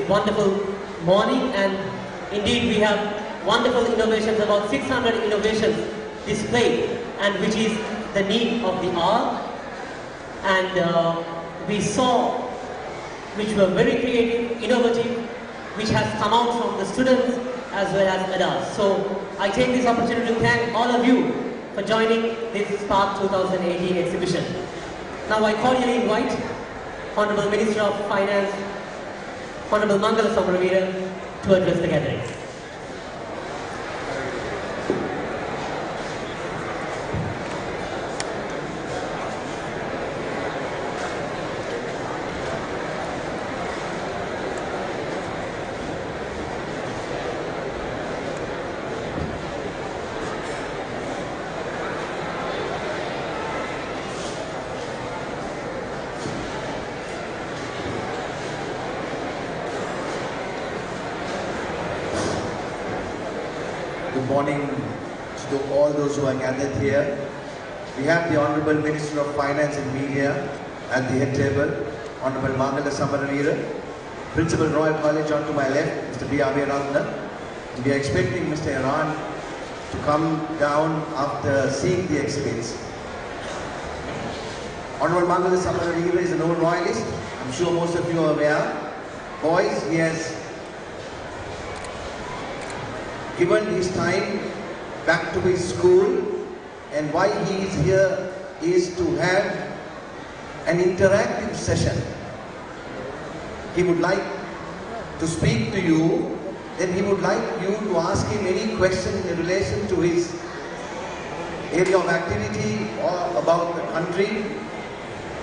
wonderful morning, and indeed we have wonderful innovations, about 600 innovations displayed, and which is the need of the hour. And we saw which were very creative, innovative, which has come out from the students as well as adults. So I take this opportunity to thank all of you for joining this Spark 2018 exhibition. Now I cordially invite Honorable Minister of Finance, Honorable Mangala Samaraveera, to address the gathering. Good morning to all those who are gathered here. We have the Honorable Minister of Finance and Media at the head table, Honorable Mangala Samaraveera, Principal Royal College on to my left, Mr. B. Abhiratna. We are expecting Mr. Iran to come down after seeing the exhibits. Honorable Mangala Samaraveera is an old royalist. I'm sure most of you are aware. Boys, he has given his time back to his school, and why he is here is to have an interactive session. He would like to speak to you, then he would like you to ask him any question in relation to his area of activity or about the country,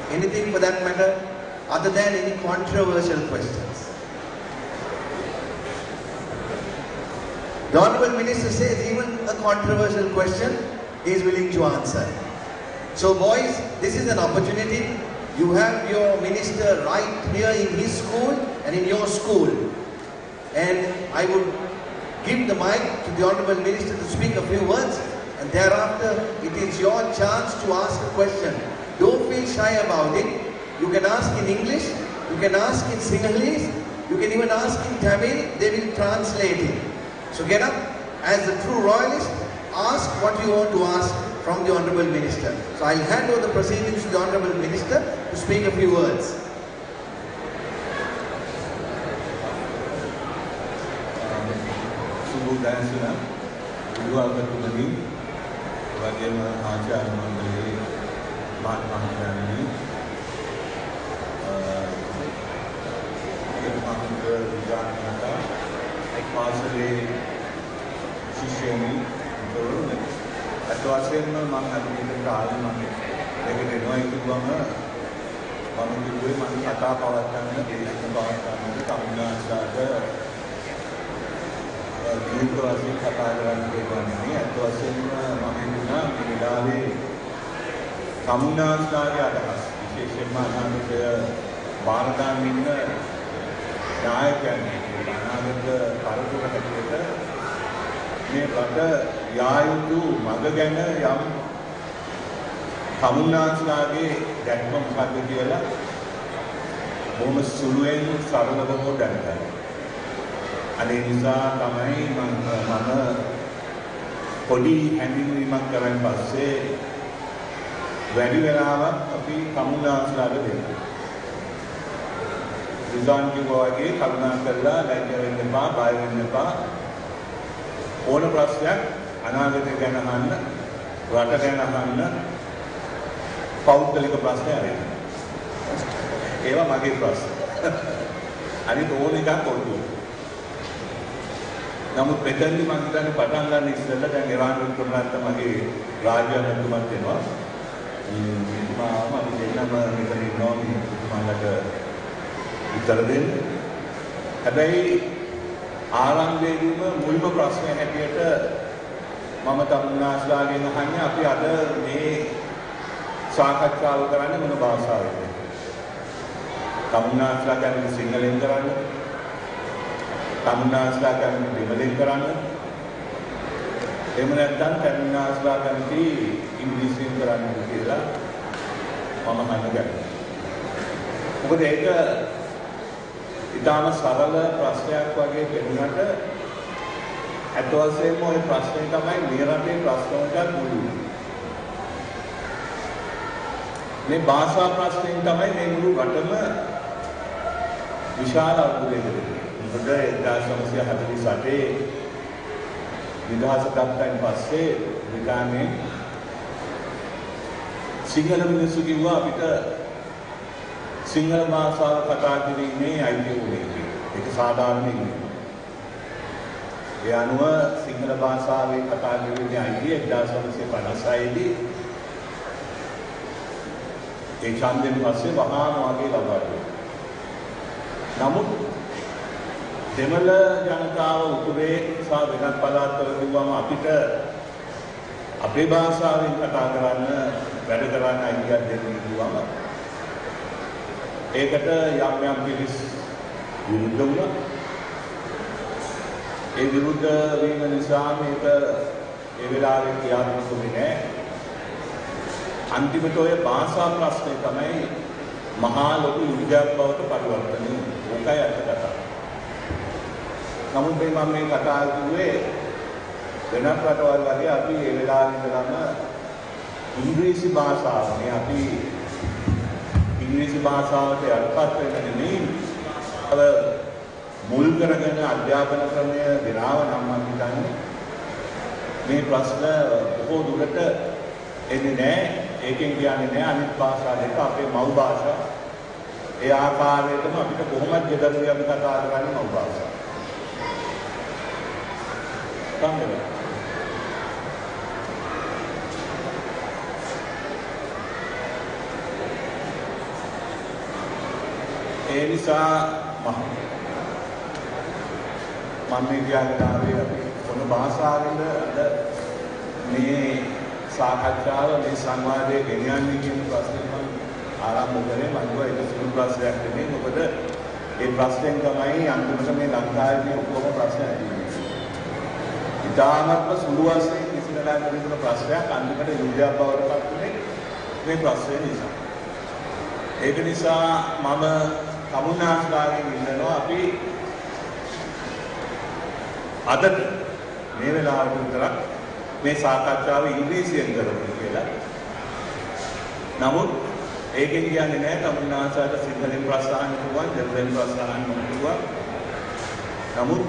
anything for that matter, other than any controversial questions. The Honorable Minister says even a controversial question he is willing to answer. So boys, this is an opportunity. You have your minister right here in his school and in your school. And I would give the mic to the Honorable Minister to speak a few words, and thereafter it is your chance to ask a question. Don't feel shy about it. You can ask in English, you can ask in Sinhalese, you can even ask in Tamil, they will translate it. So get up, as a true royalist, ask what you want to ask from the Honorable Minister. So I'll hand over the proceedings to the Honorable Minister to speak a few words. Subudhansana, Uduagatumani, Vagema Acharya Mandali, Mahatma Gandhi, Mahatma Gandhi, පාසලේ ශිෂ්‍යයනි තරුණනි අතවාසියෙන්ම මම අදිට ආයෙ මම මේක දෙනවා කිව්වම මම කිව්වේ මම කතා පවත්වන්න දේශන පවත්වන්න කමුනාසාට දීර්ඝ වශයෙන් කතා කරන්න දෙන්නේ අතවාසියෙන්ම මම හිතුණා මේ විලාවේ කමුනාසාගේ අදහස් විශේෂයෙන්ම අනාගතය බාරගන්න ඉන්න නායකයන් අනාගත පරපුර හැටියට මේ රට යා යුතු මඟ ගැන යම් කමුනාන්ස්ලාගේ දැක්ම මොකක්ද කියලා බොහොම සුළුෙන් සරලව දැනගන්න. අනේ නිසා තමයි මම පොඩි හැඳින්වීමක් කරන් පස්සේ වැඩි වෙලාවක් අපි කමුනාන්ස්ලාට දෙනවා. රිසාන් කිව්වා වගේ කරුණා කරලා ලැජ්ජ වෙන්න එපා, බය වෙන්න එපා. ඕන ප්‍රශ්නයක් අනාගතය ගැන අහන්න, රට ගැන අහන්න, පෞද්ගලික ප්‍රශ්න ආරෙන්න. ඒවා මගේ ප්‍රශ්න. අනිත් ඕන එකක් ඔළුව. නමුත් මෙතනදි මම හිතන්නේ පටන් ගන්න ඉස්සෙල්ලා දැන් ඉරාන් උතුරට මගේ රාජ්‍ය අධිපතිතුමත් වෙනවා. මම දෙන්නම මෙතන ඉන්නවා මමලට උත්තර දෙන්න. හැබැයි ආරම්භයේදීම මුල්ම ප්‍රශ්නය හැටියට මම තමුන්නාස්ලාගෙන් අහන්නේ අපි අද මේ සාකච්ඡාව කරන්නේ මොන භාෂාවෙන්ද? තමුන්නාස්ලා කියන්නේ සිංහලෙන් කරන්න, තමුන්නාස්ලා කියන්නේ දෙමළෙන් කරන්න, එහෙම නැත්නම් තමුන්නාස්ලා කියන්නේ ඉංග්‍රීසියෙන් කරන්න කියලා මම අහන්න ගන්නවා. මොකද ඒක ඉතාම සරල ප්‍රශ්නයක් වගේ පෙනුනට අත් වශයෙන්ම ওই ප්‍රශ්නේ තමයි මේ රටේ ප්‍රශ්න වලට මුල් වෙන්නේ. මේ භාෂා ප්‍රශ්නෙන් තමයි මේ මුළු රටම විශාල අර්බුදයකට වෙන්නේ. මොකද 1948 නිදහස ගත්තයින් පස්සේ බ්‍රිතාන්‍යයෙන් සිංහල මිනිස්සු කිව්වා අපිට සිංහල භාෂාව කතා කිරීමේ අයිතිය උනේ කියලා. ඒක සාධාරණ නෙමෙයි. ඒ අනුව සිංහල භාෂාවේ කතා කිරීමේ අයිතිය 1956 දී ඒ ඡන්දයෙන් පස්සේ වහාම වගේ ලබා දුන්නා. නමුත් දෙමළ ජනතාව උතුරේ සහ වෙනත් පළාත්වල කිව්වම අපිට අපේ භාෂාවෙන් කතා කරන්න වැඩ කරන්න අයිතියක් දෙන්න කිව්වම ඒකට යම් පිරිස් විරුද්ධ වුණා. ඒ විරුද්ධ වීම නිසා මේක ඒ වෙලාවේ ක්‍රියාත්මක වුණේ නැහැ. අන්තිමට ඔය භාෂා ප්‍රශ්නේ තමයි මහා ලොකු යුද්ධයක් බවට පරිවර්තනය වුණේ. ඕකයි අර්ථ කතාව. නමුත් මම මේ කතා කරුවේ වෙනත් රටවල් වගේ අපි ඒ වෙලාවේ ඉඳලම ඉංග්‍රීසි භාෂාවනේ අපි ඉංග්‍රීසි භාෂාවට යටපත් වෙන්න නෙමෙයි මුල් කරගෙන අධ්‍යාපන ක්‍රමය ගෙනාව නම් මම හිතන්නේ මේ ප්‍රශ්න බොහෝ දුරට එන්නේ නැහැ. ඒකෙන් කියන්නේ නැහැ අනිත් භාෂා දෙක අපේ මව් භාෂා. ඒ ආකාරයටම අපිට කොහොමද ගෙදරදී අපි කතා කරන්නේ මව් භාෂාව. තමයි. ඒ නිසා මම මේ කියන්නේ අපි මොන භාෂාවෙන්ද අද මේ සාකච්ඡාව මේ සංවාදයේ ගෙනියන්නේ කියන ප්‍රශ්නේ මම ආරම්භ කරේ. මම කිව්වා ඒක සුළු ප්‍රශ්නයක් නෙමෙයි. මොකද ඒ ප්‍රශ්නෙන් තමයි අන්තිමට මේ ලංකාවේ මේ ඔක්කොම ප්‍රශ්න ඇති වෙන්නේ. ඉතාමත්ම සුළු වශයෙන් ඉස්සරලා තිබුණ ප්‍රශ්නයක් අන්තිමට යුද්ධයක් බවට පත් වුණේ මේ ප්‍රශ්නේ නිසා. ඒක නිසා මම තමුන්නාස්ලාගෙන් ඉල්ලනවා අපි අද මේ වෙලාවට විතරක් මේ සාකච්ඡාව ඉංග්‍රීසියෙන් කරමු කියලා. නමුත් ඒකෙන් කියන්නේ නැහැ තමුන්නාසාට සිංහලෙන් ප්‍රශ්න අහන්න පුළුවන්, දෙමළෙන් ප්‍රශ්න අහන්න පුළුවන්. නමුත්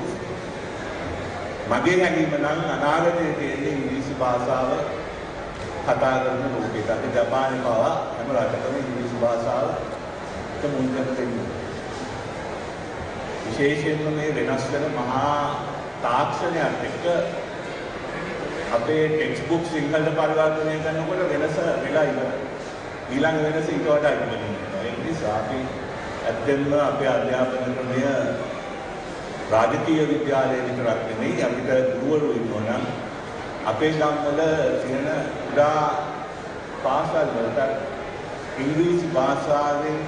මගේ හැඟීම නම් අනාගතයේ තියෙන ඉංග්‍රීසි භාෂාව කතා කරන ලෝකෙට අපි ජපානයේ පවා හැම රටකම ඉංග්‍රීසි භාෂාව මුල් කරගෙන විශේෂයෙන්ම මේ වෙනස් වෙන මහා තාක්ෂණයත් එක්ක අපේ ටෙක්ස්ට් බුක් සිංහලට පරිවර්තනය කරනකොට වෙනස වෙලා ඉවරයි. ඊළඟ වෙනස ඊට වඩා ඉක්මනින් වෙනවා. ඒ නිසා අපි ඇත්තෙන්ම අපේ අධ්‍යාපන ක්‍රමය රාජකීය විද්‍යාලය විතරක් නෙමෙයි අපිට ගුරුවරු ඉන්නවා නම් අපේ ගම්වල තියෙන උඩා පාසල් වලට ඉංග්‍රීසි භාෂාවෙන්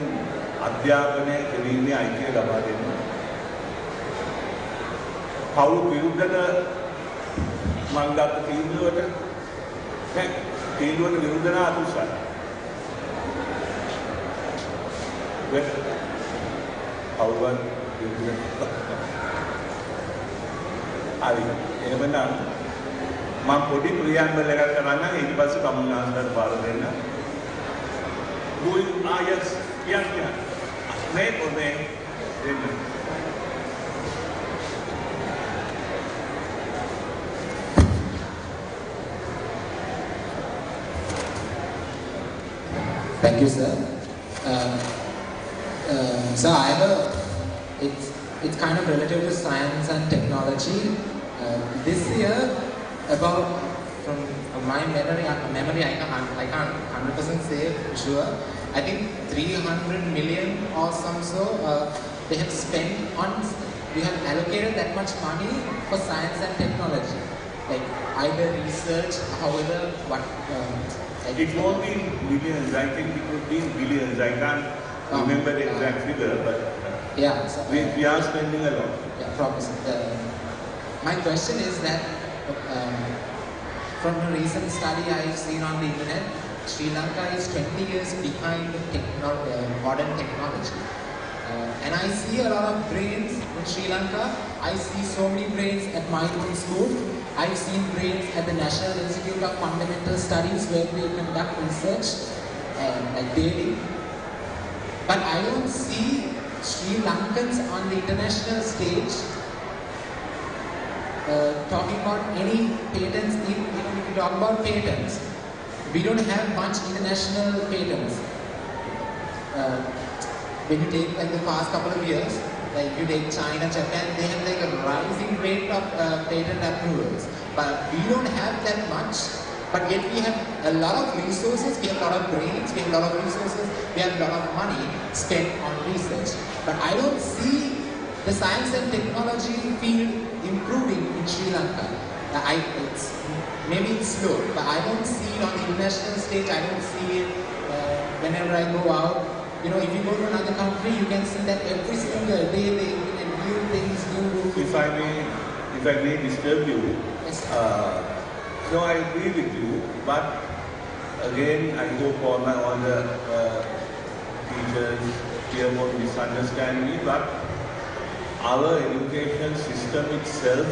අධ්‍යාපනය කිරීමේ අයිතිය ලබා දෙන්න. කවුරු විරුද්ධද මම ගත්ත තීන්දුවට දැන් තීන්දුවට විරුද්ධ නා අතුසයි. කවුරුන් විරුද්ධ හරි එහෙමනම් මම පොඩි ප්‍රියම්බල් එකක් කරන්න ඊට පස්සේ කමුනාස්ටර් පාර දෙන්න. yes name or name Thank you, sir. So I have it's kind of relative to science and technology. This year, about from my memory, I can't 100% say for sure. I think 300 million or some so they have spent on. We have allocated that much money for science and technology, like either research, however, what. It won't be millions. I think it would be billions. I can't remember the exact figure, but yeah, so, we are spending a lot. Yeah, promise. My question is that from a recent study I've seen on the internet, Sri Lanka is 20 years behind modern technology. And I see a lot of brains in Sri Lanka. I see so many brains at my own school. I've seen brains at the National Institute of Fundamental Studies where we conduct research like daily. But I don't see Sri Lankans on the international stage talking about any patents. Even if you talk about patents, we don't have much international patents. When you take like the past couple of years, like you take China, Japan, they have like a rising rate of patent approvals. But we don't have that much. But yet we have a lot of resources, we have a lot of brains, we have a lot of resources, we have a lot of money spent on research. But I don't see the science and technology field improving in Sri Lanka. Maybe it's slow, but I don't see it on the international stage. I don't see it whenever I go out. You know, if you go to another country, you can see that every single day they implement new things, new rules. If I may disturb you, Yes. no, I agree with you, but again, I hope all the teachers here won't misunderstand me, but our education system itself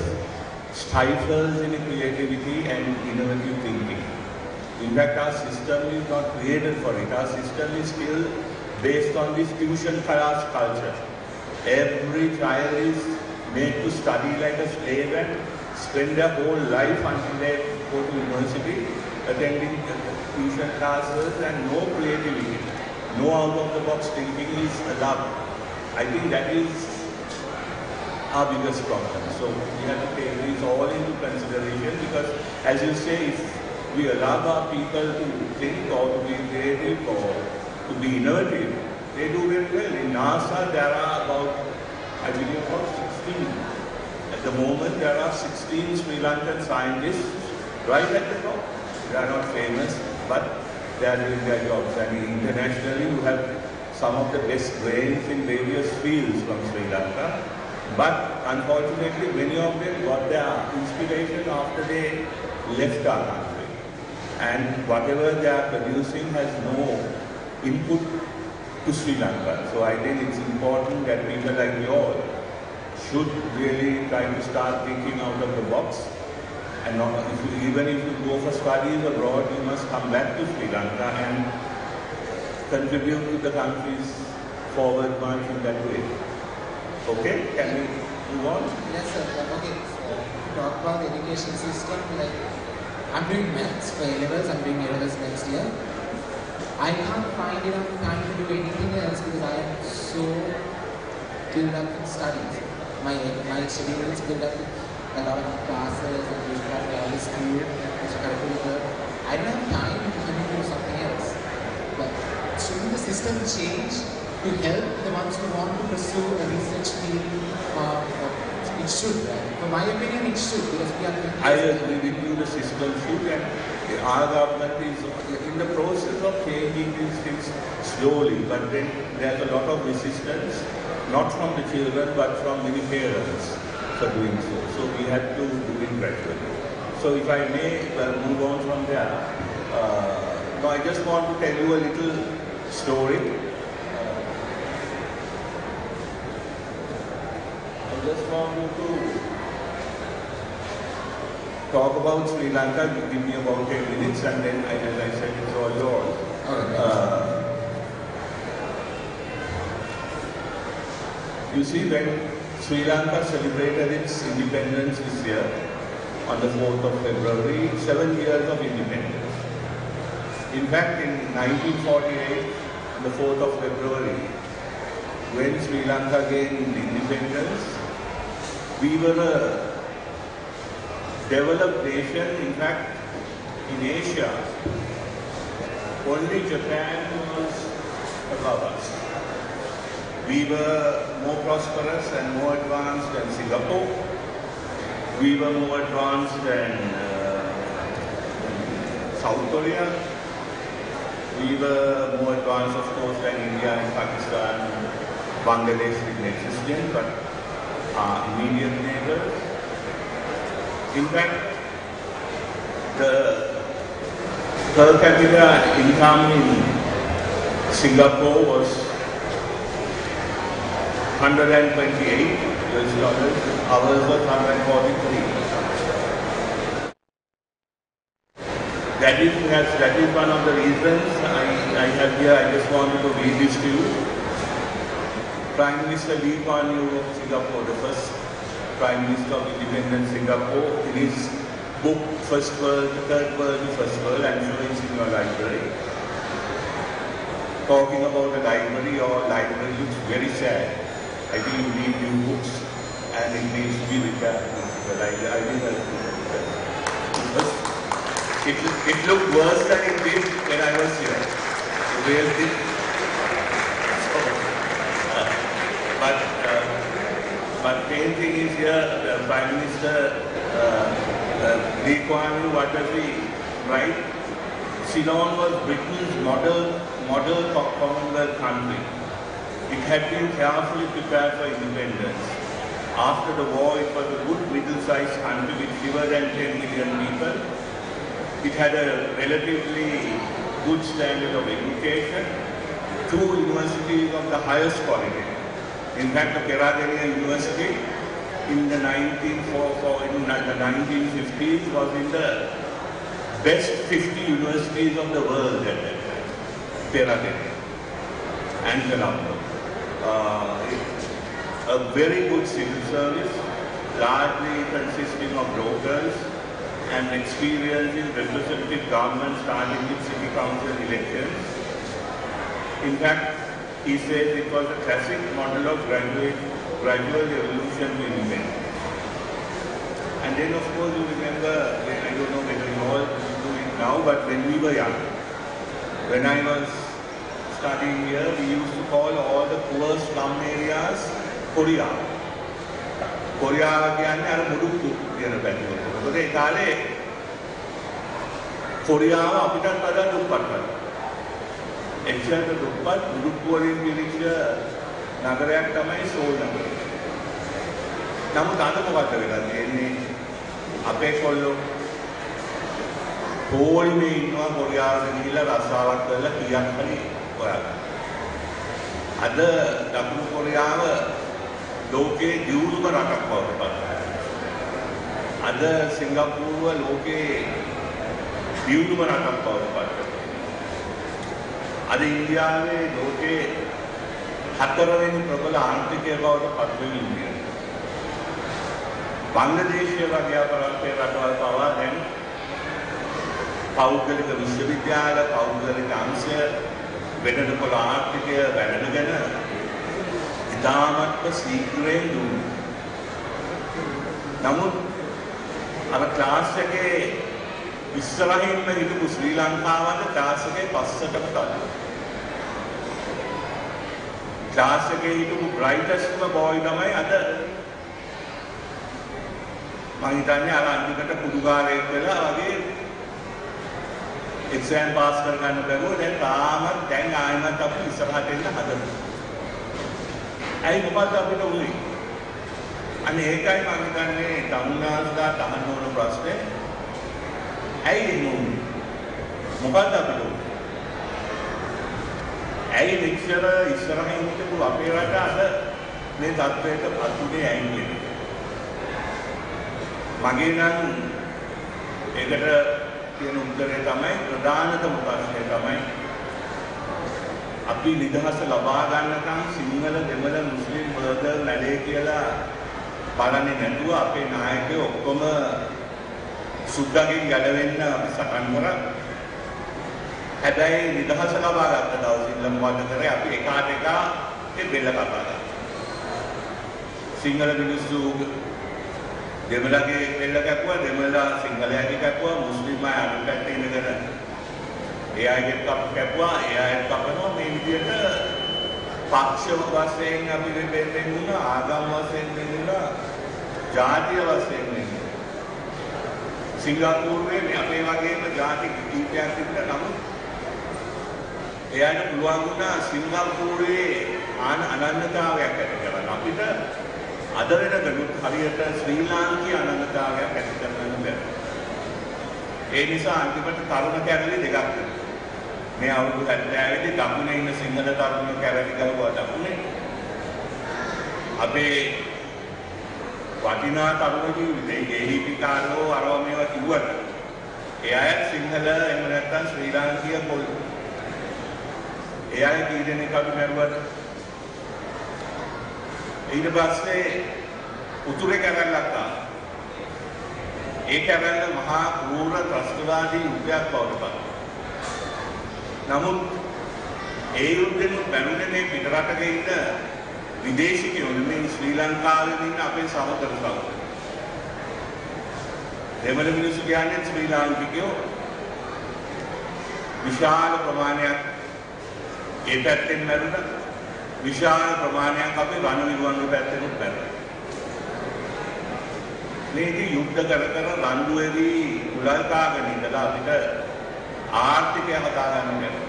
stifles in creativity and innovative thinking. In fact, our system is not created for it. Our system is still based on this tuition class culture. Every child is made to study like a slave and spend their whole life until they go to university, attending tuition classes, and no creativity, no out-of-the-box thinking is allowed. I think that is our biggest problem. So we have to take this all into consideration because, as you say, if we allow our people to think or to be creative or to be innovative, they do very well. In NASA, there are about, I believe, about 16. At the moment, there are 16 Sri Lankan scientists right at the top. They are not famous, but they are doing their jobs. And internationally, you have some of the best brains in various fields from Sri Lanka. But unfortunately, many of them got their inspiration after they left our country. And whatever they are producing has no input to Sri Lanka. So I think it's important that people like you all should really try to start thinking out of the box. And not, even if you go for studies abroad, you must come back to Sri Lanka and contribute to the country's forward march in that way. Okay, can we move on? Yes, sir. Okay, so talk about the education system. Like, I'm doing maths for A-levels. I'm doing A-levels next year. I can't find enough time to do anything else because I am so filled up in studies. My schedule is filled up with a lot of classes and usually I have a school, extracurricular. I don't have time to do something else. But shouldn't the system change to help the ones who want to pursue a research field? It should, right? For my opinion, it should because we are. I agree with you. The system should, and our government is in the process of changing these things slowly. But then there's a lot of resistance, not from the children, but from many parents for doing so. So we have to do it gradually. So if I may move on from there, now I just want to tell you a little story. I just want you to talk about Sri Lanka. Give me about 10 minutes and then, as I said, it's all yours. You see, when Sri Lanka celebrated its independence this year, on the 4th of February, 7 years of independence. In fact, in 1948, on the 4th of February, when Sri Lanka gained independence, we were a developed nation. In fact, in Asia, only Japan was above us. We were more prosperous and more advanced than Singapore. We were more advanced than South Korea. We were more advanced, of course, than India and Pakistan. Bangladesh didn't exist then, but our immediate neighbors. In fact, the per capita income in Singapore was $128. Ours was 143. That is one of the reasons I have here. I just wanted to read this to you. Prime Minister Lee Kuan Yew of Singapore, the first Prime Minister of independent Singapore, in his book First World, Third World, First World, I'm sure it's in your library. Talking about the library, or library looks very sad. I think you need new books and it needs to be repaired. It looked worse than it did when I was here. Really. But main thing is here, the Prime Minister Lee Kuan Yew, what does he write? Ceylon was Britain's model Commonwealth country. It had been carefully prepared for independence. After the war, it was a good middle-sized country with fewer than 10 million people. It had a relatively good standard of education, 2 universities of the highest quality. In fact, the Peradeniya University in the 1950s was in the best 50 universities of the world at that time. Peradeniya and Colombo. A very good civil service, largely consisting of locals, and experience in representative government starting with city council elections. In fact, he says it was a classic model of gradual evolution to independence. And then of course you remember, I don't know whether you all do it now, but when we were young, when I was studying here, we used to call all the poor slum areas Korea. Korea කියන්නේ අර මුඩුක්කු කියන පැතිවල. මොකද ඒ කාලේ කොරියාව අපිටත් වඩා දුප්පත් කරා. එක්ෂණ දුප්පත් මුඩුක්කු වලින් පිරිච්ච නගරයක් තමයි සෝල් නගරය. නමුත් අද මොකද වෙලා තියෙන්නේ? අපේ කොල්ලෝ පොල්මේ ඉන්නවා කොරියාවට ගිහිල්ලා රස්සාවක් කරලා කීයක් හරි හොයාගන්න. අද දකුණු කොරියාව ලෝකයේ දියුණුම රටක් බවට පත් වෙනවා. අද සිංගප්පූරුව ලෝකයේ දියුණුම රටක් බවට පත් වෙනවා. අද ඉන්දියාවේ ලෝකයේ 4 වෙනි ප්‍රබල ආර්ථිකය බවට පත් වෙන ඉන්දියාව. බංග්ලාදේශය වගේ අපරාධ රටවල් පවා දැන් පෞද්ගලික විශ්වවිද්‍යාල, පෞද්ගලික අංශ, වෙනකොට ආර්ථිකය වැඩනගෙන ඉතාමත්ම ශීඝ්‍රයෙන් දුන්නා. නමුත් අර ක්ලාස් එකේ ඉස්සරහින්ම හිටපු ශ්‍රී ලංකාවට ක්ලාස් එකේ පස්සටම ගත්තා. ක්ලාස් එකේ හිටපු බ්‍රයිටස්ට්ම බෝයි තමයි අද මම හිතන්නේ අර අන්තිමට කුඩුකාරයෙක් වෙලා වගේ එක්සෑම් පාස් කරගන්න බැරුව දැන් ආයෙමත් අපි ඉස්සරහට එන්න හදනවා. ඇයි මොකද අපිට උනේ? අනේ ඒකයි මම හිතන්නේ තමුන්නාස්ලා තහන්න ඕන ප්‍රශ්නේ. ඇයි එන්නේ? මොකද අපිට උනේ? ඇයි මෙච්චර ඉස්සරහින් හිටපු අපේ රට අද මේ තත්ත්වයට පත් උනේ ඇයි? මගේ නම් ඒකට කියන උත්තරය තමයි ප්‍රධානතම ප්‍රශ්නය තමයි අපි නිදහස ලබා ගන්නකම් සිංහල දෙමළ මුස්ලිම් බර්ගර් නැලේ කියලා බලන්නේ නැතුව අපේ නායකයෝ ඔක්කොම සුද්දාගෙන් ගැලවෙන්න අපි සටන් කරා. හැබැයි නිදහස ලබා ගත්ත දවසේ මොකද කරේ? අපි එකාට එක ඒ බෙල්ල කපා ගත්තා. සිංහල මිනිස්සු දෙමළගේ බෙල්ල කැපුවා, දෙමළ සිංහලයාගේ කැපුවා, මුස්ලිම් අය අනිත් පැත්තේ ඉඳගෙන ඒ අයගේ කැපුවා, ඒ අය කපනවා. මේ විදිහට පක්ෂ වශයෙන් අපි වෙන්නේ වුණා, ආගම් වශයෙන් වෙන්නුණා, ජාතිය වශයෙන් වෙන්නුණා. සිංගප්පූරුවේ මේ අපේ වගේම ජාති කීපයක් තිබුණා. නමුත් එයාට පුළුවන් වුණා සිංගප්පූරුවේ අනන්‍යතාවයක් ඇති කරගන්න. අපිට අද වෙනකනුත් හරියට ශ්‍රී ලාංකීය අනන්‍යතාවයක් ඇති කරගන්න බැහැ. ඒ නිසා අන්තිමට තරුණ කැරලි දෙකක් තිබුණා. මේ අවුරුදු 70 දී දකුණේ ඉන්න සිංහල තරුණ කැරලි ගලුවා දකුණේ. අපේ වටිනා තරුණ ජීවිතේ ගේහිපිකාරෝ අරව මේවා කිව්වට ඒ අය සිංහල එහෙම නැත්නම් ශ්‍රී ලාංකීය පොල් ඒ අය කී දෙනෙක් අපි මරුවද ඊට පස්සේ උතුරේ කැරල්ලක් ආවා ඒ කැරල්ල මහා කෲර ත්‍රස්තවාදී යුද්ධයක් බවට පත් නමුත් ඒ යුද්ධෙම බැලුනේ මේ පිටරටක ඉන්න විදේශිකයෝ නෙමෙයි ශ්‍රී ලංකාවේ ඉන්න අපේ සහෝදර සහෝදරයෝ. දෙමළ මිනිස්සු කියන්නේ ශ්‍රී ලාංකිකයෝ විශාල ප්‍රමාණයක් ඒ පැත්තෙන් මැරුණා. විශාල ප්‍රමාණයක් අපි රණවිරුවන්ගේ පැත්තෙන් මැරුණා. මේකේ යුද්ධ කර රණ්ඩුවේදී උලල් කාගෙන ඉඳලා අපිට ආර්ථිකය හදාගන්න බැහැ.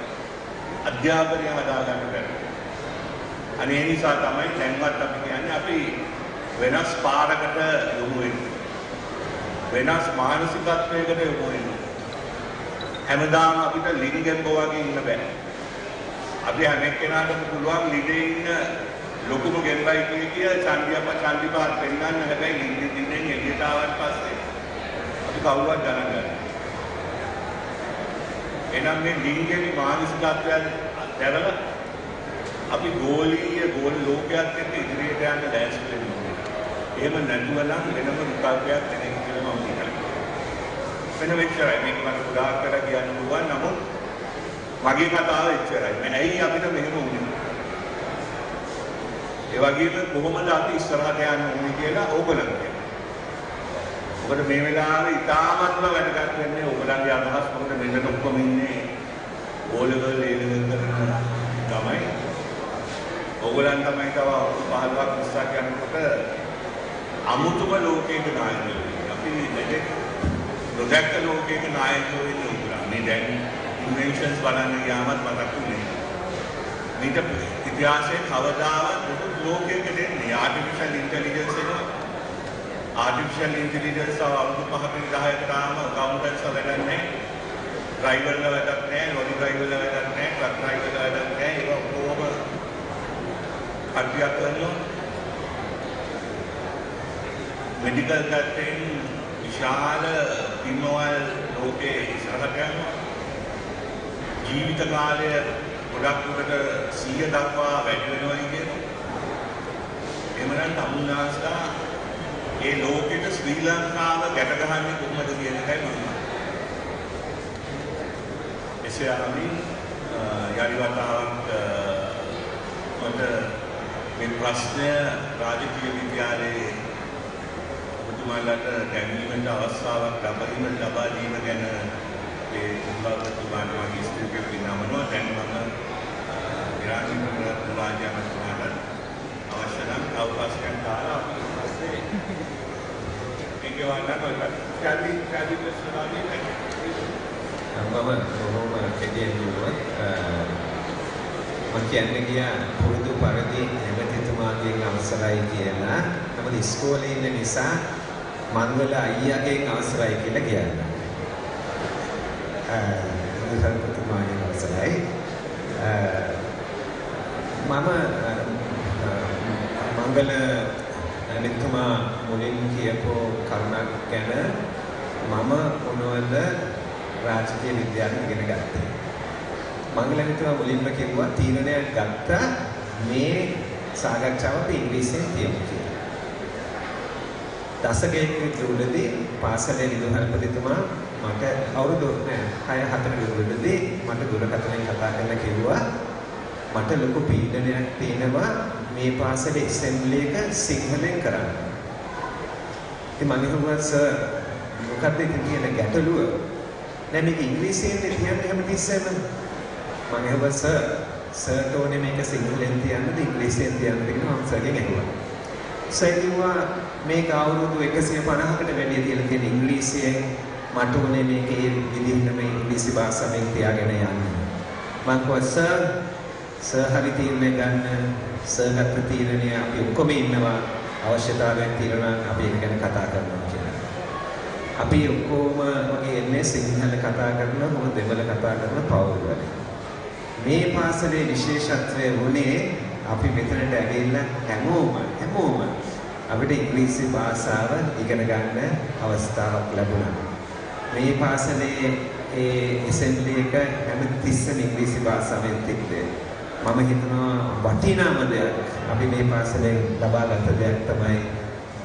අධ්‍යාපනය හදාගන්න බැහැ. අනේ නිසා තමයි දැන්වත් අපි කියන්නේ අපි වෙනස් පාරකට යොමු වෙන්නේ. වෙනස් මානසිකත්වයකට යොමු වෙන්නේ. හැමදාම අපිට ලිංගෙම්බ වගේ ඉන්න බෑ. අපි හැම එක්කෙනාටම පුළුවන් ලිඳේ ඉන්න ලොකුම ගෙම්බයි කිය චන්දිපාත් පෙන්නන්න හැබැයි ලිඳින් එළියට ආවන් පස්සේ අපි කවුරුවත් ගණන් ගන්නවා. එනම් මේ ලිංගෙනි මානසිකත්වයන් දැරලා අපි ගෝලීය ගෝල ලෝකයක් එක්ක ඉදිරියට යන්න දැස්ති වෙන්න ඕනේ. එහෙම නැතුව නම් වෙනම විකල්පයක් නැහැ කියලා මම හිතනවා. වෙන වෙච්චරයි මේක මම උදාහරණ කරලා කියන්න පුළුවන් නමුත් මගේ කතාව එච්චරයි. ඇයි අපිට මෙහෙම වුනේ? ඒ වගේම කොහොමද අපි ඉස්සරහට යන්න ඕනේ කියලා ඕගොල්ලෝ කියනවා. මොකද මේ වෙලාවේ ඉතාමත්ම වැදගත් වෙන්නේ ඕගොල්ලන්ගේ අදහස් මොකද මෙන්න ඔක්කොම ඉන්නේ ඕලෙවල් ලේවල් කරන තමයි. ඕගොල්ලන් තමයි තව 15ක් 20ක් යනකොට අමුතුම ලෝකයක නායකයෝ වෙන්නේ. අපි මෙතෙක් නොදැක්ක ලෝකයක නායකයෝ වෙන්නේ ඕගොල්ලන්. මේ දැන් ඉන්වෙන්ෂන්ස් බලන්න ගියාමත් මතක් වුණේ. මේක ඉතිහාසයේ කවදාවත් ලෝකයක දෙන්නේ ආටිෆිෂල් ඉන්ටෙලිජන්ස් එක. ආටිෆිෂල් ඉන්ටෙලිජන්ස් අවුරුදු 5කින් 10කට ආවම කවුන්ටර්ස් වැඩක් නැහැ. ඩ්‍රයිවර්ලා වැඩක් නැහැ, ලොරි ඩ්‍රයිවර්ලා වැඩක් නැහැ, ට්‍රක් ඩ්‍රයිවර්ලා වැඩක් නැහැ. ඒක ඔක්කොම කට්ටියක් කරනවා. මෙඩිකල් පැත්තෙන් විශාල පින්වල් ලෝකේ ඉස්සරහට යනවා. ජීවිත කාලය ගොඩක් දුරට 100 දක්වා වැඩි වෙනවා කියනවා. එමනම් තමුන්නාස්ලා ඒ ලෝකෙට ශ්‍රී ලංකාව ගැට ගහන්නේ කොහොමද කියන එකයි මම. එසේ ආවි යරිවතාවක් මට මේ ප්‍රශ්නය රාජකීය විද්‍යාලයේ ඔබතුමාලට දැනීමට අවස්ථාවක් ලබා දීම ගැන ඒ උපාධිතුමාට වගේ ස්ථිතියක විනමනවා දැන් මම විරාජිත රාජ්‍යමතුමාට අවශ්‍ය නම් අවකාශයක් දාලා අපි පස්සේ ඒක වන්නත් කැඩි ප්‍රශ්නාදී මම කොහොම කෙටියෙන් කිව්වොත් මම කියන්නේ ගියා පුරුදු පරිදි එමෙතිතුමාගෙන් අවසරයි කියලා. නමුත් ඉස්කෝලේ ඉන්න නිසා මංගල අයියාගෙන් අවසරයි කියලා කියනවා. එමෙතිතුමාගෙන් අවසරයි. මම මංගල එමෙතිතුමා මුලින් කියපු කරුණක් ගැන මම මොනවද රාජකීය විද්‍යාවෙන් ඉගෙන ගත්තා. මංගලමිතුමා මුලින්ම කිව්වා තීරණයක් ගත්තා මේ සාකච්ඡාව අපි ඉංග්‍රීසියෙන් තියමු කියලා. දශකයක විතරදී පාසලේ විදුහල්පතිතුමා මට අවුරුදු 6-4 විතරදී මට දුරකථනයෙන් කතා කරලා කිව්වා මට ලොකු පීඩනයක් තියෙනවා මේ පාසලේ ඇසෙම්බලි එක සිංහලෙන් කරන්න. ඉතින් මම හිතුවා සර් මොකක්ද ඉතින් කියන ගැටලුව? දැන් මේක ඉංග්‍රීසියෙන් කියන්නේ හැමතිස්සෙම මම හිතුවා සර්ට ඕනේ මේක සිංහලෙන් තියන්නද ඉංග්‍රීසියෙන් තියන්නද කියලා මම සර්ගෙන් ඇහුවා. සර් කිව්වා මේක අවුරුදු 150කට වැඩි තියලා තියෙන ඉංග්‍රීසියෙන් මට ඕනේ මේකේ විදිහටම ඉංග්‍රීසි භාෂාවෙන් තියාගෙන යන්න. මම කිව්වා සර් හරි තීරණය ගන්න සර් ගත්ත තීරණය අපි ඔක්කොම ඉන්නවා අවශ්‍යතාවයක් තියෙනවා අපි ඒක ගැන කතා කරනවා කියලා. අපි ඔක්කොම වගේ එන්නේ සිංහල කතා කරන මොකද දෙමළ කතා කරන පවුල් වල. මේ පාසලේ විශේෂත්වය වුණේ අපි මෙතනට ඇවිල්ලා හැමෝම අපිට ඉංග්‍රීසි භාෂාව ඉගෙන ගන්න අවස්ථාවක් ලැබුණා. මේ පාසලේ ඒ ඇසෙම්බලි එක හැමතිස්සෙම ඉංග්‍රීසි භාෂාවෙන් තිබ්බේ. මම හිතනවා වටිනාම දෙයක් අපි මේ පාසලෙන් ලබාගත් දෙයක් තමයි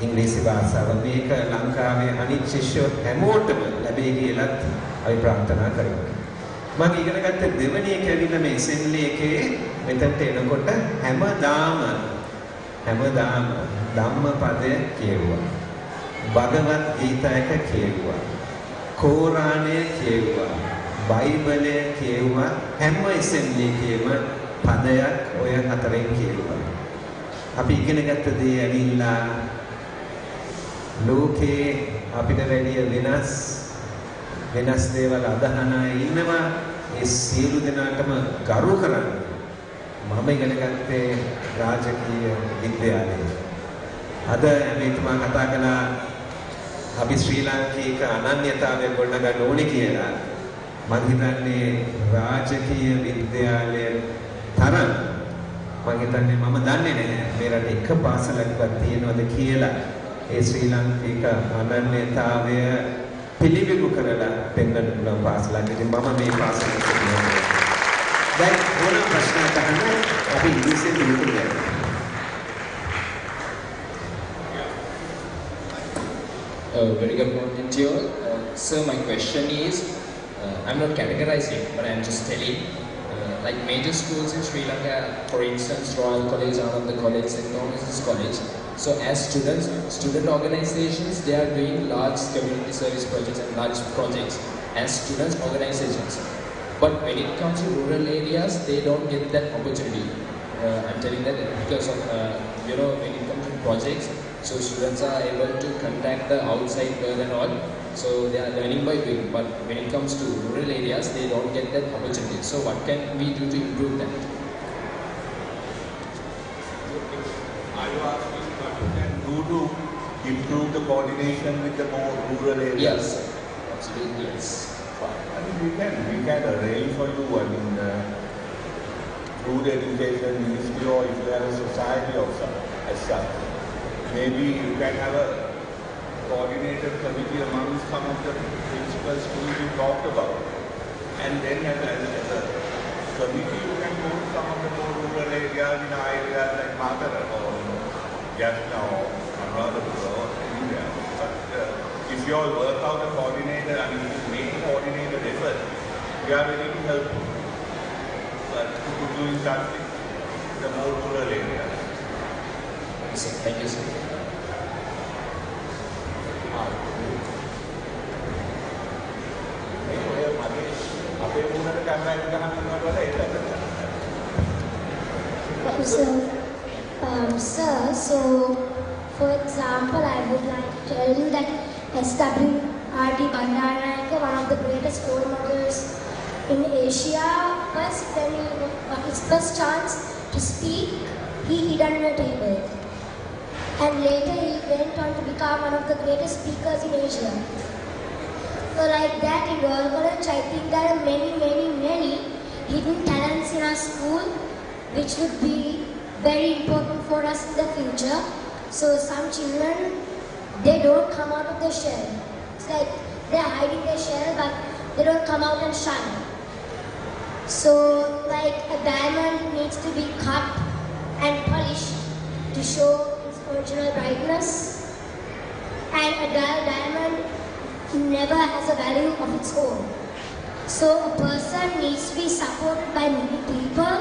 ඉංග්‍රීසි භාෂාව. මේක ලංකාවේ අනිත් ශිෂ්‍යයෝ හැමෝටම ලැබෙයි කියලාත් අපි ප්‍රාර්ථනා කරමු. මම ඉගෙන ගත්ත දෙවෙනි එක ඇවිල්ලා මේ ඇසෙම්බලි එකේ මෙතනට එනකොට හැමදාම ධම්මපදය කියුවා. භගවත් ගීතයක කියුවා. කෝරාණය කියුවා. බයිබලය කියුවා. හැම ඇසෙම්බලි එකේම පදයක් ඔය හතරෙන් කියුවා. අපි ඉගෙන ගත්ත දේ ඇවිල්ලා ලෝකේ අපිට වැඩිය වෙනස් දේවල් අදහන අය ඉන්නවා. ඒ සියලු දෙනාටම ගරු කරන්න මම ඉගෙන ගත්තේ රාජකීය විද්‍යාලයේ. අද මේතුමා කතා කළා අපි ශ්‍රී ලාංකික අනන්‍යතාවය ගොඩනගන්න ඕනේ කියලා. මම හිතන්නේ රාජකීය විද්‍යාලයේ තරම් මම දන්නේ නැහැ මේ රටේ එක පාසලක්වත් තියෙනවද කියලා. ඒ ශ්‍රී ලාංකික අනන්‍යතාවය පිළිබිඹු කරලා පෙන්වන්න පුළුවන් පාසලක්. ඉතින් මම මේ පාසලට කියනවා. දැන් ඕන ප්‍රශ්නයක් අහන්න අපි ඉංග්‍රීසියෙන් පිළිතුරු දෙන්න. Very good morning to you all. Sir, my question is, I'm not categorizing, but I'm just telling, like major schools in Sri Lanka, for instance, Royal College, Ananda College, St. Thomas's College. So as students, student organizations, they are doing large community service projects and large projects as students organizations. But when it comes to rural areas, they don't get that opportunity. I'm telling that because of, when it comes to projects, so students are able to contact the outside world and all. So they are learning by doing. But when it comes to rural areas, they don't get that opportunity. So what can we do to improve that? Are you asking what you can do to improve the coordination with the more rural areas? Yes, absolutely yes. I mean, we can arrange for you. I mean, through the education ministry, or if you have a society of some, as such, maybe you can have a coordinated committee amongst some of the principal schools you talked about, and then as a committee you can go to some of the more rural areas in areas like Matara or Jaffna or Anuradhapura or anywhere. But if you all work out a coordinator, I mean, if you make a coordinated effort, we are ready to help you. But to put you in touch with the more rural areas. Sir, thank you, sir. Sir, so for example, I would like to tell you that SWRD Bandaranaike, one of the greatest role models in Asia, first when he got his first chance to speak, he hid under a table. And later he went on to become one of the greatest speakers in Asia. So like that in Royal College, I think there are many hidden talents in our school which would be very important for us in the future. So some children, they don't come out of their shell. It's like they're hiding their shell but they don't come out and shine. So like a diamond needs to be cut and polished to show original brightness, and a dull diamond never has a value of its own. So a person needs to be supported by many people,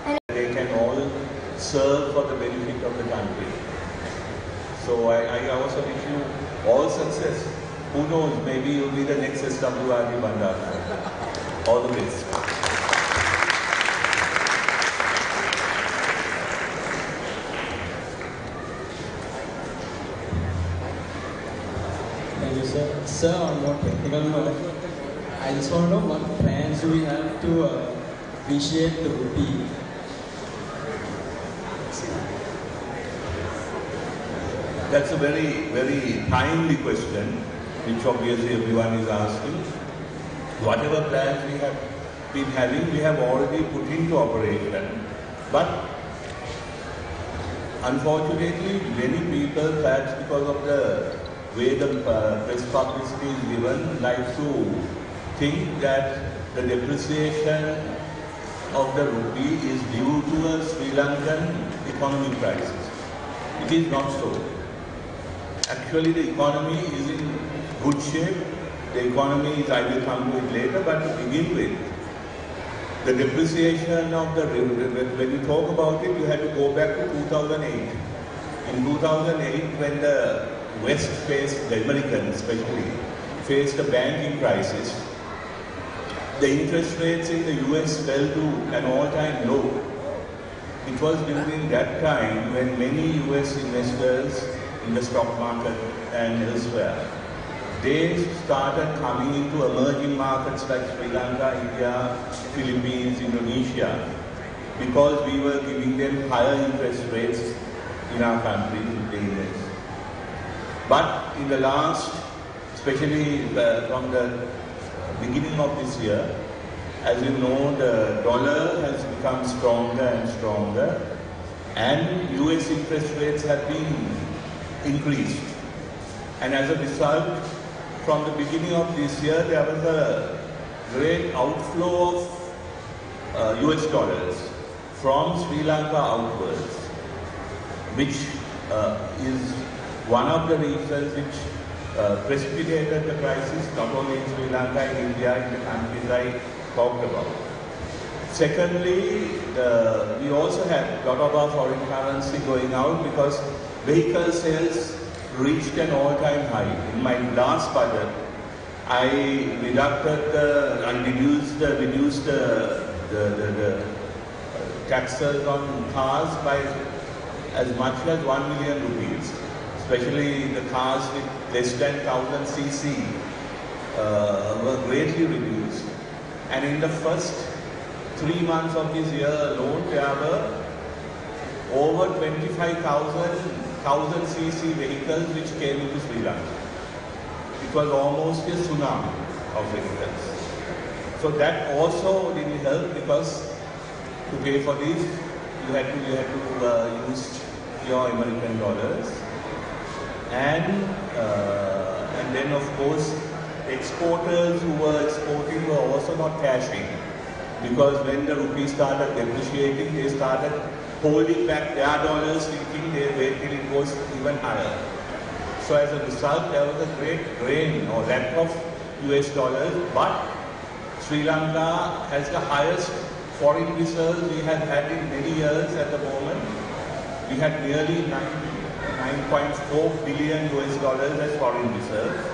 and they can all serve for the benefit of the country. So I also wish you all success. Who knows, maybe you'll be the next SWRD Bandaranaike. All the best. Sir, on more technical knowledge, I just want to know what plans do we have to appreciate the rupee? That's a very, very timely question, which obviously everyone is asking. Whatever plans we have been having, we have already put into operation. But unfortunately, many people, perhaps because of the way the press publicity is given, like to think that the depreciation of the rupee is due to a Sri Lankan economic crisis. It is not so. Actually, the economy is in good shape. The economy is, I will come to it later, but to begin with, the depreciation of the, when you talk about it, you have to go back to 2008. In 2008, when the West faced, the Americans especially, faced a banking crisis, the interest rates in the US fell to an all-time low. It was during that time when many US investors in the stock market and elsewhere, they started coming into emerging markets like Sri Lanka, India, Philippines, Indonesia, because we were giving them higher interest rates in our country to pay this. But in the last, especially from the beginning of this year, as you know, the dollar has become stronger and stronger, and US interest rates have been increased. And as a result, from the beginning of this year, there was a great outflow of US dollars from Sri Lanka outwards, which is one of the reasons which precipitated the crisis, not only in Sri Lanka, in India, in the countries I talked about. Secondly, we also had a lot of our foreign currency going out because vehicle sales reached an all-time high. In my last budget, I reduced the taxes on cars by as much as 1 million rupees, especially the cars with less than 1000 cc were greatly reduced. And in the first 3 months of this year alone, there were over 25,000 1000cc vehicles which came into Sri Lanka. It was almost a tsunami of vehicles. So that also didn't help because to pay for this, you had to use your American dollars. And then of course, exporters who were exporting were also not cashing, because when the rupee started depreciating, they started holding back their dollars, thinking they wait till it goes even higher. So as a result, there was a great drain or lack of US dollars, but Sri Lanka has the highest foreign reserves we have had in many years at the moment. We had nearly 9.4 billion US dollars as foreign reserves.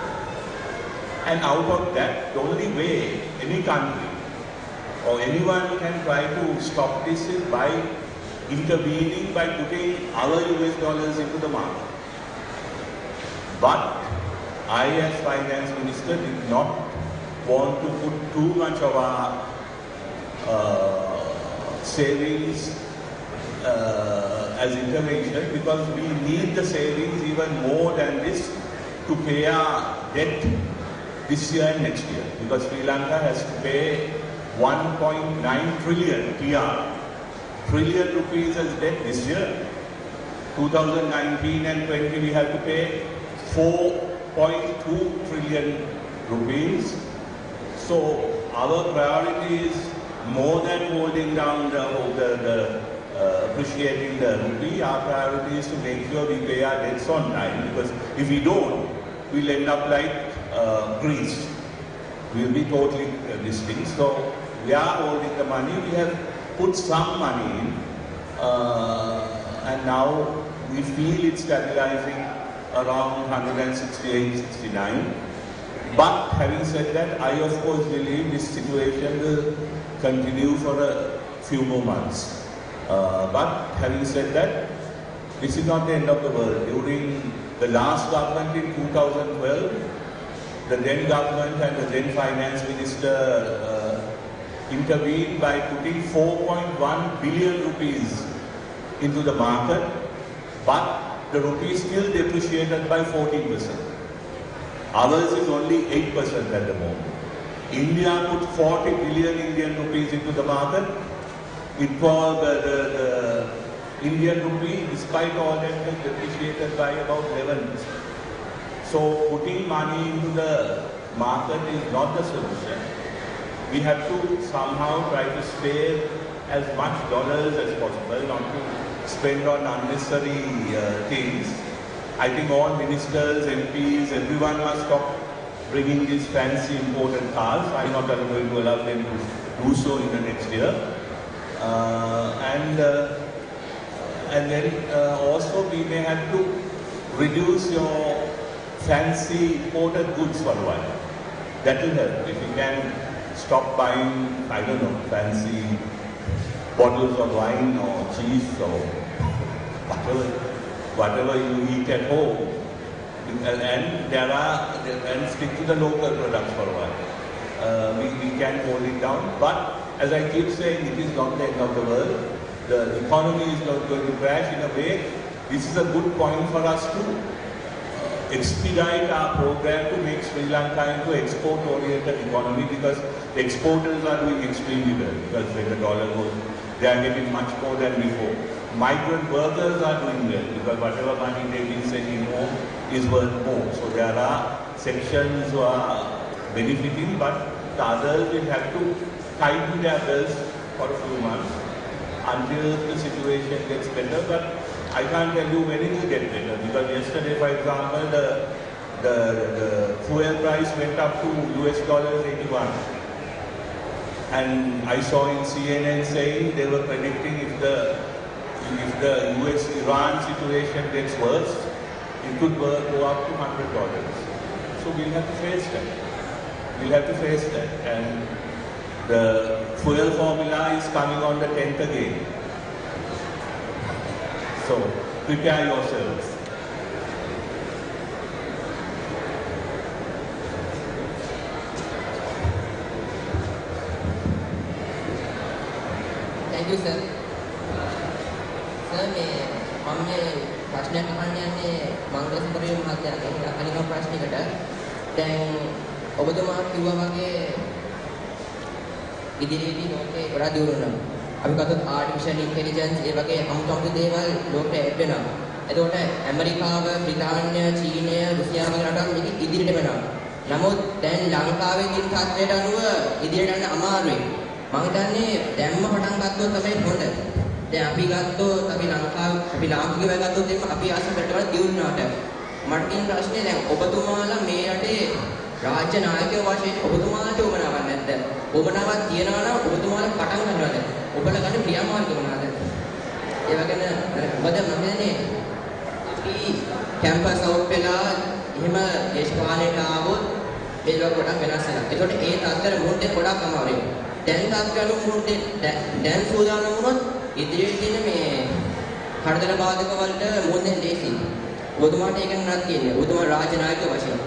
And out of that, the only way any country or anyone can try to stop this is by intervening, by putting our US dollars into the market. But I, as finance minister, did not want to put too much of our savings as intervention, because we need the savings even more than this to pay our debt this year and next year, because Sri Lanka has to pay 1.9 trillion trillion rupees as debt this year. 2019 and 20 we have to pay 4.2 trillion rupees. So our priority is more than holding down appreciating the rupee. Our priority is to make sure we pay our debts on time, because if we don't, we'll end up like Greece. We'll be totally distinct. So we are holding the money. We have put some money in, and now we feel it's stabilizing around 168, 69. But having said that, I of course believe this situation will continue for a few more months. But having said that, this is not the end of the world. During the last government in 2012, the then government and the then finance minister intervened by putting 4.1 billion rupees into the market, but the rupee still depreciated by 14%. Ours is only 8% at the moment. India put 40 billion Indian rupees into the market. It was Indian rupee, despite all that, has depreciated by about 11%. So putting money into the market is not the solution. We have to somehow try to save as much dollars as possible, not to spend on unnecessary things. I think all ministers, MPs, everyone must stop bringing these fancy imported cars. I'm not going to allow them to do so in the next year. And then also we may have to reduce your fancy imported goods for a while. That will help. If you can stop buying, I don't know, fancy bottles of wine or cheese or whatever you eat at home, and stick to the local products for a while. We can hold it down, but as I keep saying, it is not the end of the world. The economy is not going to crash. In a way, this is a good point for us to expedite our program to make Sri Lanka into an export-oriented economy, because the exporters are doing extremely well, because when the dollar goes, they are getting much more than before. Migrant workers are doing well, because whatever money they've been sending home is worth more. So there are sections who are benefiting, but the others will have to tighten their belts for a few months until the situation gets better. But I can't tell you when it will get better, because yesterday, for example, the fuel price went up to $81. And I saw in CNN saying they were predicting if the US-Iran situation gets worse, it could go up to $100. So we'll have to face that. We'll have to face that. And the fuel formula is coming on the 10th again. So prepare yourselves. Thank you, sir. Sir, මම ප්‍රශ්නයක් අහන්න යන්නේ මංගලසුන්දරේ මහත්තයාගෙන් අනිම ප්‍රශ්නයකට. දැන් ඔබතුමා කිව්වා වගේ ඉදිරියේදී ලෝකේ ගොඩාක් දියුණු වෙනවා. අපි ගත්තොත් ආටිෆිෂල් ඉන්ටෙලිජන්ස් ඒ වගේ අමුතු දේවල් ලෝකෙට ඇඩ් වෙනවා. එතකොට ඇමරිකාව, බ්‍රිතාන්‍ය, චීනය, රුසියාව වගේ රටවල් මේක ඉදිරියට වෙනවා. නමුත් දැන් ලංකාවේ තියෙන තත්ත්වයට අනුව ඉදිරියට යන්න අමාරුයි. මම හිතන්නේ දැම්ම පටන් ගත්තොත් තමයි හොඳ. දැන් අපි ගත්තොත් අපි ලාංකිකව ගත්තොත් එimhe අපි ආසම රටවල් දියුණුවට. මට තියෙන ප්‍රශ්නේ දැන් ඔබතුමාලා මේ රටේ රාජ්‍ය නායකයෝ වශයෙන් ඔබතුමාලට උවමනාවක් නැද්ද? උවමනාවක් තියනවා නම් ඔබතුමාලා පටන් ගන්නවද? ඔබලා ගන්න ක්‍රියාමාර්ග මොනවාද? ඒ වගේම මොකද මම කියන්නේ අපි කැම්පස් අවුට් වෙලා එහෙම දේශපාලනයට ආවොත් මේ ලෝක ගොඩක් වෙනස් වෙනවා. ඒකට ඒ තත්ත්වෙට මුහුණ දෙන්න ගොඩක් අමාරුයි. දැන් තත්ත්වයට මුහුණ දෙන්න දැන් සූදානම් වුණොත් ඉදිරියට තියෙන මේ හඩදල බාධක වලට මුහුණ දෙන්න ලේසියි. ඔබතුමාට ඒක නක් කියන්නේ. ඔබතුමා රාජ්‍ය නායකයෙක් වශයෙන්.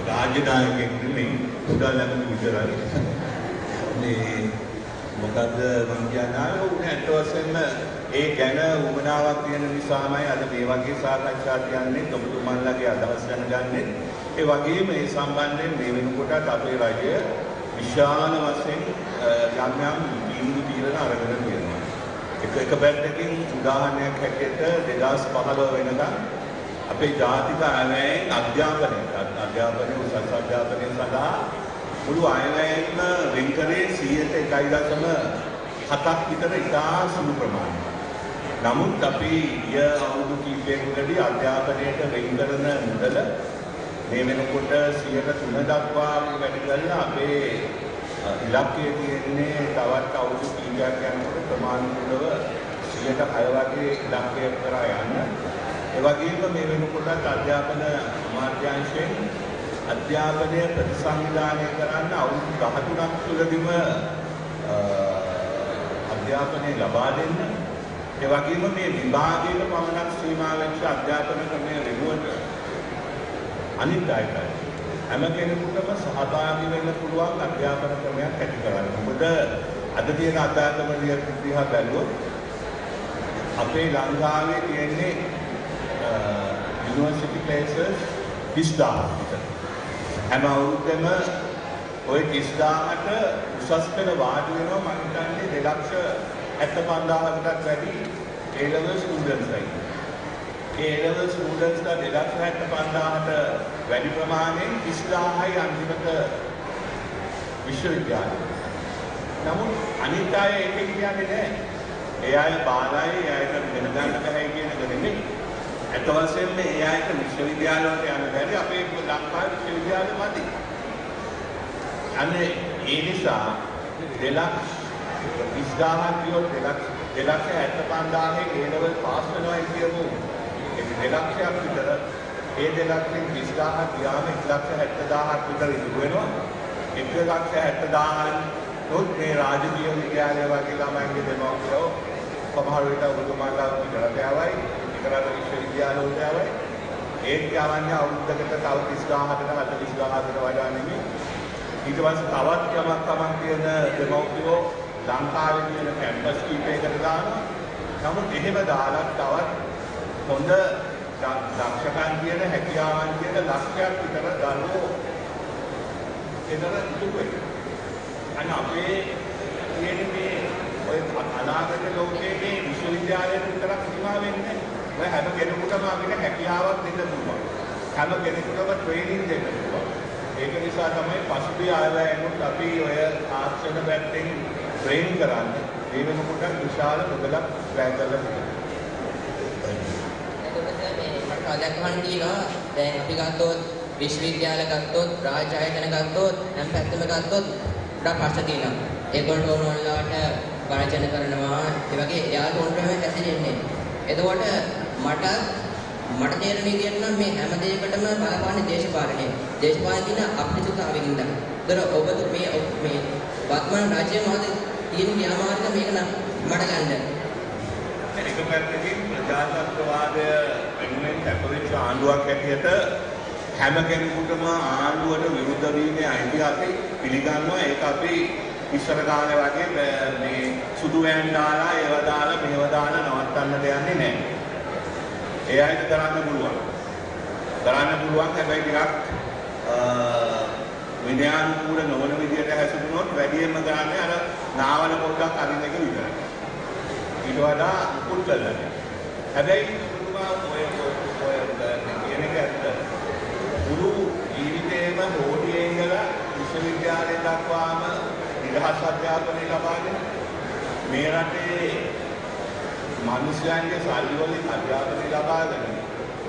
රාජ්‍ය නායකයෙක් නෙමෙයි, උදාලම විතරයි. මේ මොකද මම කියන්නේ උනේ අට වශයෙන්ම ඒ ගැන උමනාවක් තියෙන නිසාමයි අද මේ වගේ සාකච්ඡා කියන්නේ ඔබතුමාලගේ අදහස් දැනගන්නේ. ඒ වගේම මේ සම්බන්ධයෙන් මේ වෙනකොට අපේ රජය විශාල වශයෙන් යම් තීන්දුව తీරන අරගෙන තියෙනවා. එක පැත්තකින් උදාහරණයක් හැටියට 2015 වෙනකන් අපේ ජාතික ආයවැයෙන් අධ්‍යාපනය උසස් අධ්‍යාපනය සඳහා මුළු ආයවැයෙන්ම වෙන් කරේ 101.7ක් විතර ඉතා සුළු ප්‍රමාණයක්. නමුත් අපි ගිය අවුරුදු කිහිපයකදී අධ්‍යාපනයට වෙන් කරන මුදල මේ වෙනකොට 103 දක්වා වැඩි කරලා අපේ ඉලක්කය තියෙන්නේ තවත් අවුරුදු කිහිපයක් යනකොට ප්‍රමාණිකව 106 වගේ ඉලක්කයක් කරා යන්න. ඒ වගේම මේ වෙනකොට අධ්‍යාපන අමාත්‍යාංශයෙන් අධ්‍යාපනය ප්‍රතිසංවිධානය කරන්න අවුරුදු 13ක් තුළදීම අධ්‍යාපනය ලබා දෙන්න. ඒ වගේම මේ විභාගයට පමණක් සීමා වෙච්ච අධ්‍යාපන ක්‍රමය වෙනුවට අනිත් අයට හැම කෙනෙකුටම සහභාගී වෙන්න පුළුවන් අධ්‍යාපන ක්‍රමයක් ඇති කරගන්න. මොකද අද තියෙන අධ්‍යාපන දිහා බැලුවොත් අපේ ලංකාවේ තියෙන්නේ යුනිවර්සිටි ප්ලේසස් 30000 විතර. හැම අවුරුද්දෙම ওই 30000ට උසස් පෙළ වාඩි වෙනවා මම හිතන්නේ 2,75,000කටත් වැඩි A-level students like A-level students ලා 2,75,000ට වැඩි ප්‍රමාණයෙන් 30,000යි අන්තිමට විශ්වවිද්‍යාලය. නමුත් අනිත් අය ඒක කියන්නේ නැහැ. ඒ අය බාලයි, ඒ අයට වෙන ගන්න බැහැ කියන එක නෙමෙයි. අත වශයෙන්ම ඒ අයට විශ්වවිද්‍යාල වලට යන්න බැරි අපේ ලංකාවේ විශ්වවිද්‍යාල මදි. අනේ ඒ නිසා 2,20,000ක් කියොත් 2,75,000න් A-level පාස් වෙනවා කියමු. ඒක 2,00,000ක් විතර. ඒ 2,20,000ක් ගියාම 1,70,000ක් විතර ඉතුරු වෙනවා. 1,70,000 නොත් මේ රාජකීය විද්‍යාලය වගේ ළමයින්ගේ දෙමව්පියෝ සමහර විට උගුරුමාලා විතරට යවයි, ඉතරට විශ්වවිද්‍යාල වලට යවයි. ඒත් යවන්නේ අවුරුද්දකට තව 30,000කට 40,000කට වඩා නෙමෙයි. ඊට පස්සේ තවත් යමක් කියන දෙමව්පියෝ ලංකාවේ තියෙන කැම්පස් කීපයකට දානවා. නමුත් එහෙම දාලා තවත් හොඳ දක්ෂකම් කියන හැකියාවන් කියන ලක්ෂයක් විතර දරුවෝ එතන ඉතුරු වෙනවා. අන්න අපේ කියන්නේ මේ ඔය අනාගත ලෝකයේ මේ විශ්වවිද්‍යාලයට විතරක් සීමා වෙන්නේ නැහැ. ඔය හැම කෙනෙකුටම අපිට හැකියාවක් දෙන්න පුළුවන්. හැම කෙනෙකුටම ට්‍රේනින් දෙන්න පුළුවන්. ඒක නිසා තමයි පසුගිය ආයතනයන්ට අපි ඔය ආර්ට්ස් පැත්තෙන් ට්‍රේන් කරන්නේ. මේ වෙනකොට විශාල මුදලක් වැය කරලා තියෙනවා. එතකොට මේ තියෙනවා දැන් අපි ගත්තොත් විශ්වවිද්‍යාල ගත්තොත් රාජ්‍ය ආයතන ගත්තොත් හැම පැත්තම ගත්තොත් ගොඩක් ප්‍රශ්න තියෙනවා. ඒගොල්ලෝ ඕනෝලාට ගණචන කරනවා. ඒ වගේ එයාට ඕන ප්‍රමේය හැදෙන්නේ. එතකොට මට තේරෙන විදිහට නම් මේ හැම දෙයකටම බලපාන්නේ දේශපාලනය. දේශපාලනයේ තියෙන අපිරිසුදුතාවයෙන් ඉඳන්. ඒතර ඔබ මේ වර්තමාන රාජ්‍ය මාධ්‍ය තියෙන ක්‍රියාමාර්ග මේක නම් මට ගන්න. ඒක පැත්තකින් ප්‍රජාතන්ත්‍රවාදය වෙනුවෙන් කැපවෙච්ච ආණ්ඩුවක් හැටියට හැම කෙනෙකුටම ආණ්ඩුවට විරුද්ධ වීමේ අයිතිය අපි පිළිගන්නවා. ඒක අපි ඉස්සර කාලේ වගේ මේ සුදු වෑන් දාලා ඒව දාලා මේව දාලා නවත්තන්න දෙන්නේ නැහැ. ඒ අයිති කරන්න පුළුවන්. හැබැයි ටිකක් විද්‍යානුකූල නොවන විදියට හැසිරුණොත් වැඩියෙන්ම ගන්නේ අර නාවල පොඩ්ඩක් අරින්න එක විතරයි. ඊට වඩා මුකුත් කරන්නේ නැහැ. හැබැයි ඔය කියන එක ඇත්ත. මුළු ජීවිතේම හෝඩියේ ඉඳලා විශ්වවිද්‍යාලය දක්වාම නිදහස් අධ්‍යාපනය ලබාගෙන මේ රටේ මිනිස්යන්ගේ සල්ලි වලින් අධ්‍යාපනය ලබාගෙන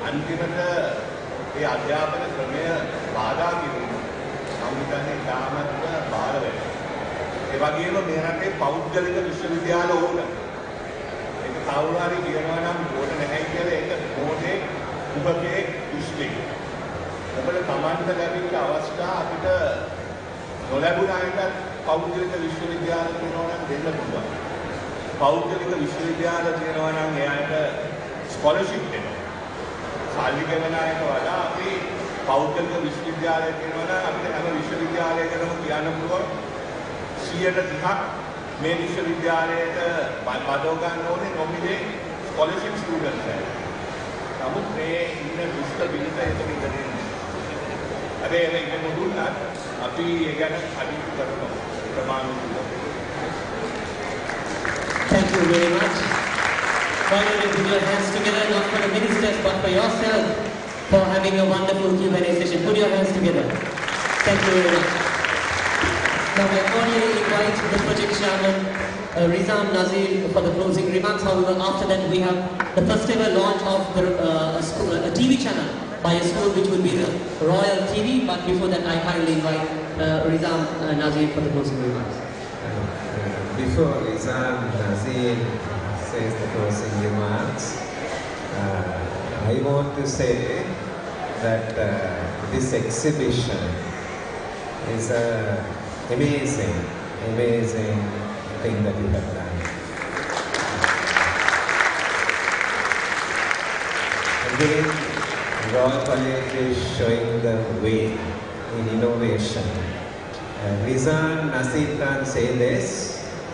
අන්තිමට ඒ අධ්‍යාපන ක්‍රමය බාධා කිරීම සම්විධානයේ තාමත් බාර වෙනවා. ඒ වගේම මේ රටේ පෞද්ගලික විශ්වවිද්‍යාල ඕන. ඒක කවුරු හරි කියනවා නම් ඕන නැහැ කියලා ඒක මොකේ උපකේ දෘෂ්ටි. අපිට තමන්ට ලැබිච්ච අවස්ථා අපිට නොලැබුණාට පෞද්ගලික විශ්වවිද්‍යාල තියෙනවා නම් දෙන්න පුළුවන්. පෞද්ගලික විශ්වවිද්‍යාල තියෙනවා නම් එයාට ස්කෝලර්ෂිප් දෙනවා. සල්ලි ගෙවන අයට වඩා අපි පෞද්ගලික විශ්වවිද්‍යාලය තියෙනවා නම් අපිට හැම විශ්වවිද්‍යාලයකටම කියන්න පුළුවන් 130ක් මේ විශ්වවිද්‍යාලයට බදව ගන්න ඕනේ නොමිලේ ස්කෝලර්ෂිප් ස්ටුඩන්ට්ස් අය. නමුත් මේ ඉන්න දුෂ්ට පිළිත එතන ඉඳන්නේ. හැබැයි මේක මොදුන්නත් අපි ඒ ගැන කටයුතු කරනවා ප්‍රමාණිකව. Thank you very much. Finally, put your hands together, not for the ministers, but for yourself, for having a wonderful Q&A session. Put your hands together. Thank you very much. Now, I formally invite the project chairman, Rizam Nazir, for the closing remarks. However, after that, we have the first ever launch of a TV channel by a school, which will be the Royal TV. But before that, I kindly invite Rizam Nazir for the closing remarks. Before Rizam Nazir says the closing remarks, I want to say that this exhibition is an amazing thing that you have done. Again, Royal College is showing the way in innovation. Rizam Nazir can't say this,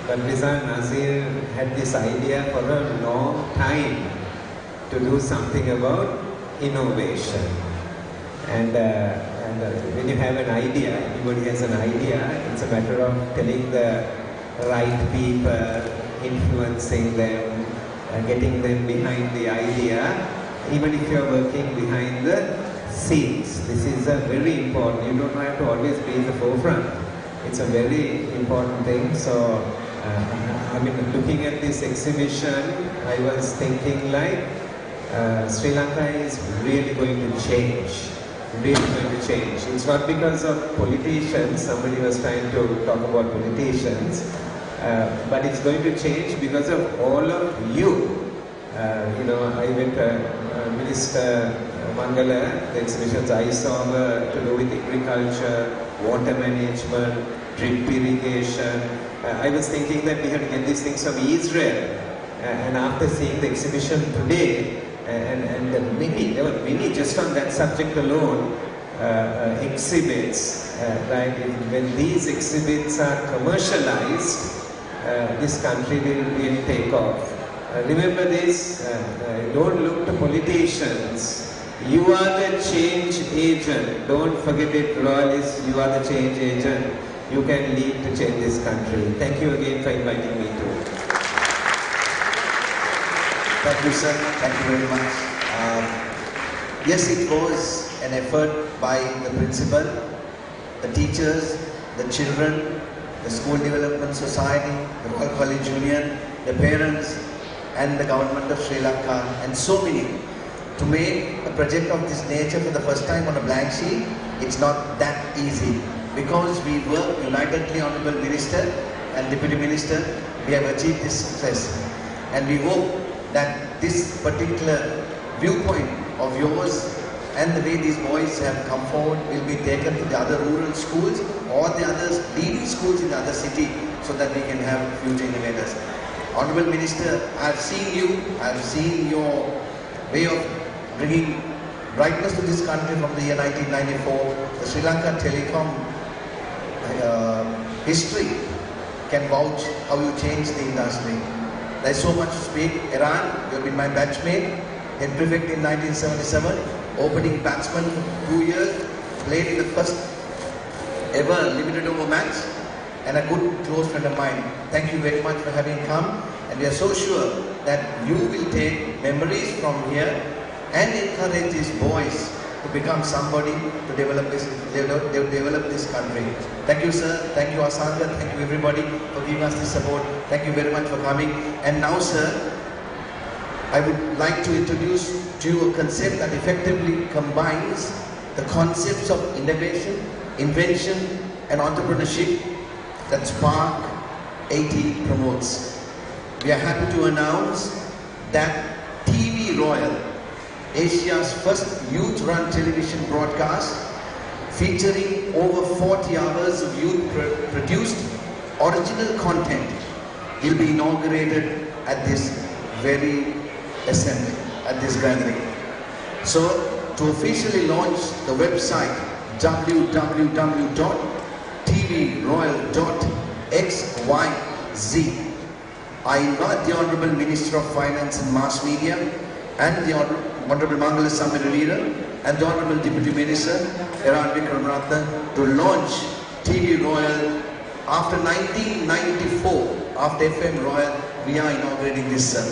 but Rizam Nazir had this idea for a long time to do something about innovation. And when you have an idea, anybody has an idea, it's a matter of telling the right people, influencing them, getting them behind the idea, even if you're working behind the scenes. This is a very important, you don't have to always be in the forefront. It's a very important thing. So, I mean, looking at this exhibition, I was thinking like, Sri Lanka is really going to change. Really going to change. It's not because of politicians, somebody was trying to talk about politicians, but it's going to change because of all of you. You know, I went Minister Mangala, the exhibitions I saw were to do with agriculture, water management, drip irrigation. I was thinking that we had to get these things from Israel. And after seeing the exhibition today, and there were many just on that subject alone, exhibits, right? When these exhibits are commercialized, this country will really take off. Remember this, don't look to politicians. You are the change agent. Don't forget it, Royalists, you are the change agent. You can lead to change this country. Thank you again for inviting me to. Thank you, sir. Thank you very much. Yes, it was an effort by the principal, the teachers, the children, the School Development Society, the Royal College Union, the parents, and the government of Sri Lanka, and so many. To make a project of this nature for the first time on a blank sheet, it's not that easy. Because we work unitedly, Honorable Minister and Deputy Minister, we have achieved this success. And we hope that this particular viewpoint of yours and the way these boys have come forward will be taken to the other rural schools or the other leading schools in the other city, so that we can have future innovators. Honorable Minister, I've seen you, I've seen your way of bringing brightness to this country from the year 1994. The Sri Lanka Telecom history can vouch how you changed the industry. There's so much to speak. Iran, you have been my batchmate, head prefect in 1977, opening batsman for 2 years, played in the first ever limited over match, and a good close friend of mine. Thank you very much for having come, and we are so sure that you will take memories from here and encourage these boys to become somebody to develop this country. Thank you, sir. Thank you, Asanga. Thank you, everybody, for giving us this support. Thank you very much for coming. And now, sir, I would like to introduce to you a concept that effectively combines the concepts of innovation, invention, and entrepreneurship that Spark 80 promotes. We are happy to announce that TV Royal, Asia's first youth-run television broadcast, featuring over 40 hours of youth-produced original content, will be inaugurated at this very assembly, at this gathering. So, to officially launch the website www.tvroyal.xyz, I invite the Honorable Minister of Finance and Mass Media and the Honorable Mangala Samaraveera and the Honorable Deputy Minister Eran Wickramaratne to launch TV Royal. After 1994, after FM Royal, we are inaugurating this, sir.